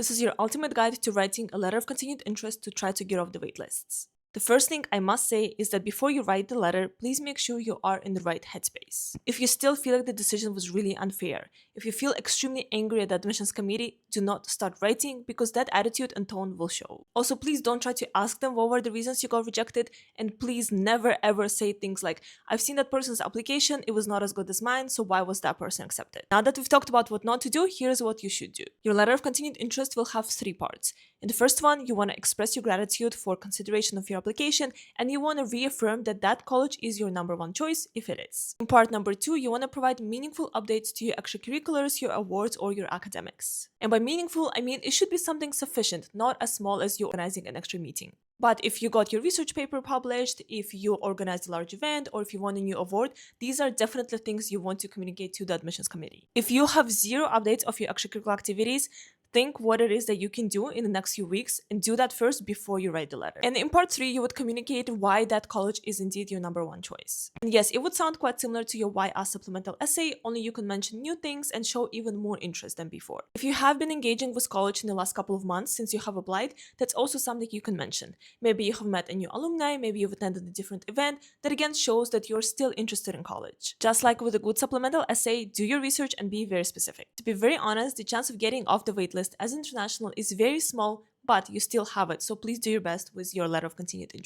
This is your ultimate guide to writing a letter of continued interest to try to get off the waitlists. The first thing I must say is that before you write the letter, please make sure you are in the right headspace. If you still feel like the decision was really unfair, if you feel extremely angry at the admissions committee, do not start writing because that attitude and tone will show. Also, please don't try to ask them what were the reasons you got rejected, and please never ever say things like, I've seen that person's application, it was not as good as mine, so why was that person accepted? Now that we've talked about what not to do, here's what you should do. Your letter of continued interest will have 3 parts. In the first one, you want to express your gratitude for consideration of your application, and you want to reaffirm that that college is your #1 choice if it is. In part number 2, you want to provide meaningful updates to your extracurriculars, your awards, or your academics. And by meaningful, I mean it should be something sufficient, not as small as you organizing an extra meeting. But if you got your research paper published, if you organized a large event, or if you won a new award, these are definitely things you want to communicate to the admissions committee. If you have 0 updates of your extracurricular activities, think what it is that you can do in the next few weeks and do that first before you write the letter. And in part 3, you would communicate why that college is indeed your #1 choice. And yes, it would sound quite similar to your why us supplemental essay, only you can mention new things and show even more interest than before. If you have been engaging with college in the last couple of months since you have applied, that's also something you can mention. Maybe you have met a new alumni, maybe you've attended a different event that again shows that you're still interested in college. Just like with a good supplemental essay, do your research and be very specific. To be very honest, the chance of getting off the waitlist as international is very small, but you still have it, so please do your best with your letter of continued interest.